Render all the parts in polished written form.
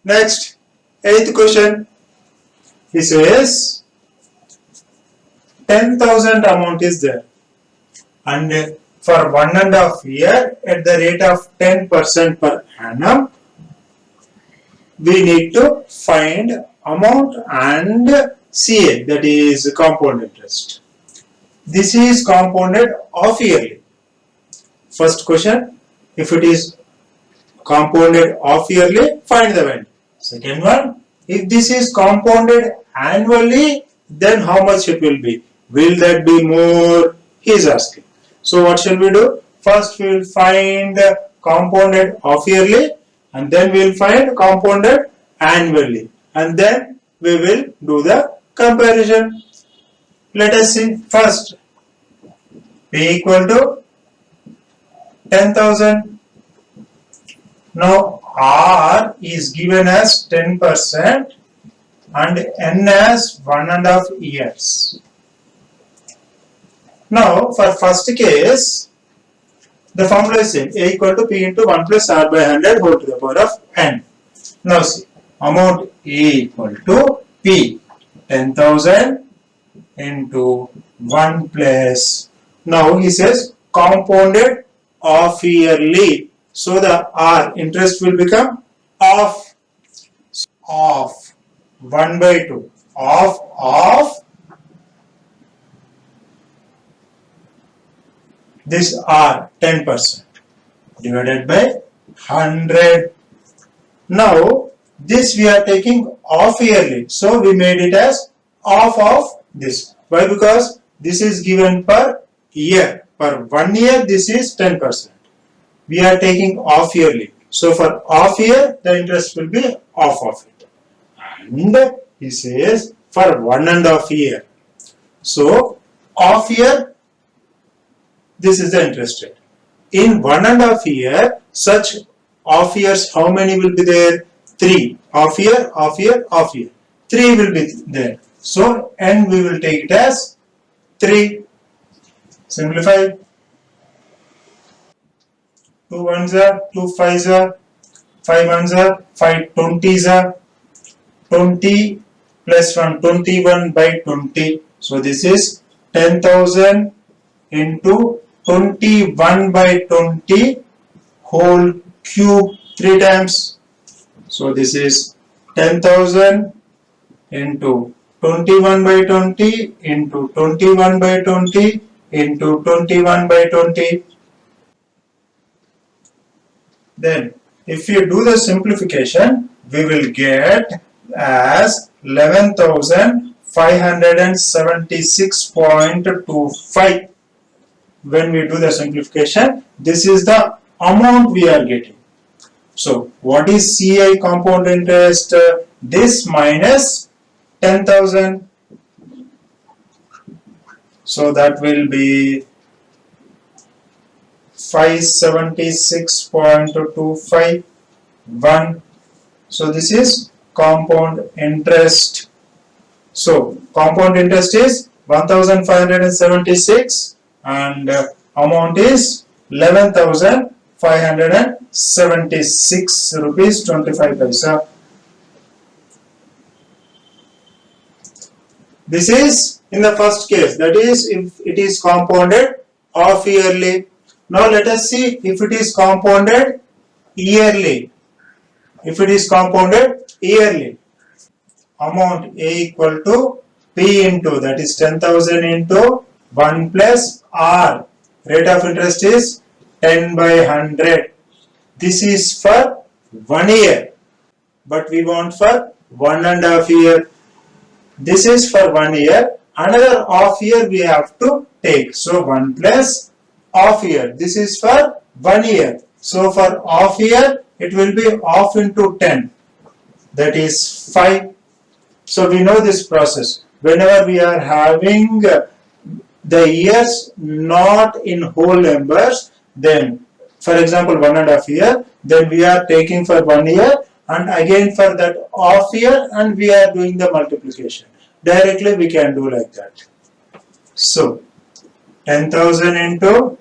Next, eighth question. He says 10,000 amount is there, and for 1.5 year at the rate of 10% per annum, we need to find amount and CA, that is compound interest. This is compounded half yearly. First question, if it is compounded half yearly, find the value. Second one, if this is compounded annually, then how much it will be? Will that be more? He is asking. So what shall we do? First we will find compounded half yearly, and then we will find compounded annually, and then we will do the comparison. Let us see. First, P equal to 10,000. Now R is given as 10% and N as 1.5 years. Now for first case, the formula is same, A equal to P into 1 plus R by 100 whole to the power of N. Now see, amount A equal to P, 10,000 into 1 plus, now he says compounded half yearly. So the R interest will become half 1 by 2, half this R 10% divided by 100. Now this we are taking half yearly, so we made it as half of this. Why? Because this is given per year. Per 1 year this is 10%. We are taking half yearly. So for half year the interest will be half of it. And he says for 1.5 year. So half year, this is the interest rate. In 1.5 year, such half years, how many will be there? 3. Half year, half year, half year. 3 will be there. So N we will take it as 3. Simplify. 2 ones are 2 fives are 5 ones are 5 20s are 20 plus 1 21 by 20. So this is 10,000 into 21 by 20 whole cube 3 times. So this is 10,000 into 21 by 20 into 21 by 20 into 21 by 20. Then if you do the simplification, we will get as 11,576.25. When we do the simplification, this is the amount we are getting. So what is CI compound interest? This minus 10,000. So that will be 576.251. So this is compound interest. So compound interest is 1,576 and amount is 11,576 rupees 25 paisa. This is in the first case, that is if it is compounded half yearly. Now let us see if it is compounded yearly. If it is compounded yearly, amount A equal to P into, that is 10,000 into 1 plus R. Rate of interest is 10 by 100. This is for 1 year, but we want for 1.5 year. This is for 1 year. Another half year we have to take. So 1 plus half year. This is for 1 year. So for half year, it will be half into 10. That is 5. So we know this process. Whenever we are having the years not in whole numbers, then for example 1.5 year, then we are taking for 1 year and again for that half year and we are doing the multiplication. Directly we can do like that. So 10,000 into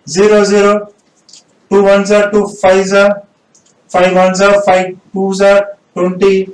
0, 0, 2 ones are 2 fives are 5 ones are 5 twos are 20.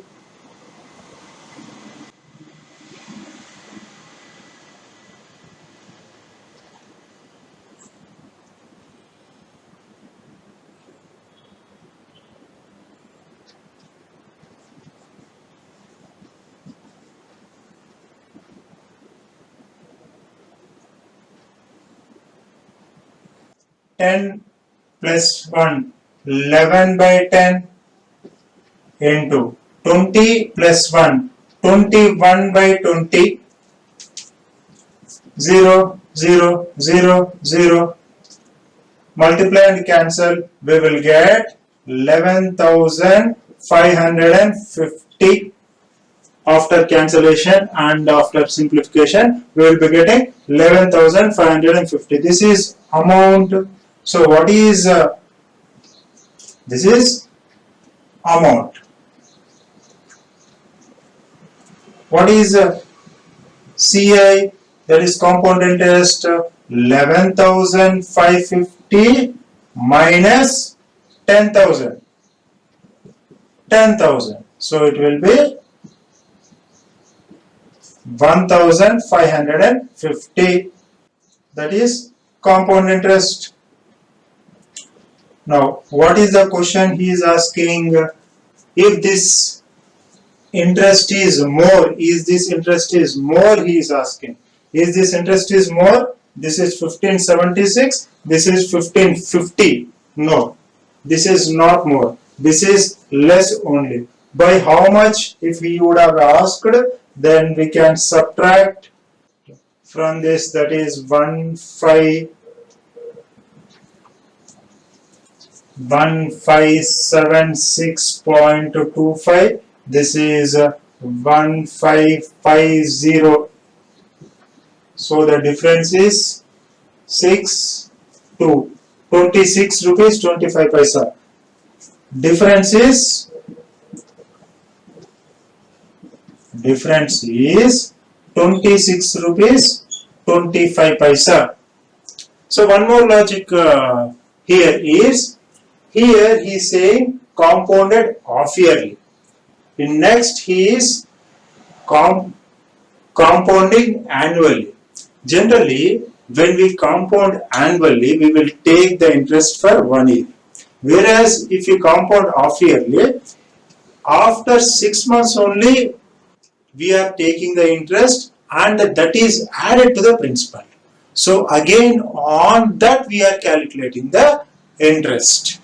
Ten plus 1, 11 by 10 into 20 plus 1, 21 by 20, 0, 0, 0, 0. Multiply and cancel, we will get 11,550. After cancellation and after simplification, we will be getting 11,550. This is amount. So what is this is amount. What is CI? That is compound interest. 11,550 minus 10,000. 10,000. So it will be 1,550. That is compound interest. Now, what is the question he is asking? If this interest is more, is this interest is more, he is asking. Is this interest is more? This is 1576, this is 1550. No, this is not more. This is less only. By how much? If he would have asked, then we can subtract from this, that is 1576.25. This is 1550. So the difference is 6 to 26 rupees 25 paisa. Difference is 26 rupees 25 paisa. So one more logic here is, here he is saying compounded half yearly. In next he is compounding annually. Generally, when we compound annually, we will take the interest for 1 year. Whereas if you compound half yearly, after 6 months only we are taking the interest and that is added to the principal. So again on that we are calculating the interest.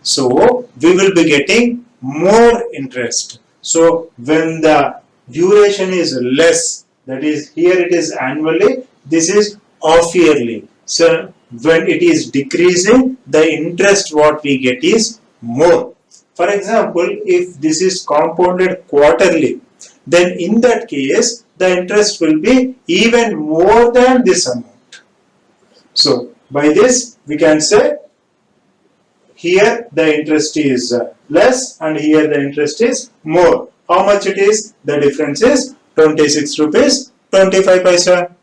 So we will be getting more interest. So when the duration is less, that is here it is annually, this is half yearly. So when it is decreasing, the interest what we get is more. For example, if this is compounded quarterly, then in that case the interest will be even more than this amount. So by this we can say here the interest is less and here the interest is more. How much it is? The difference is 26 rupees 25 paisa.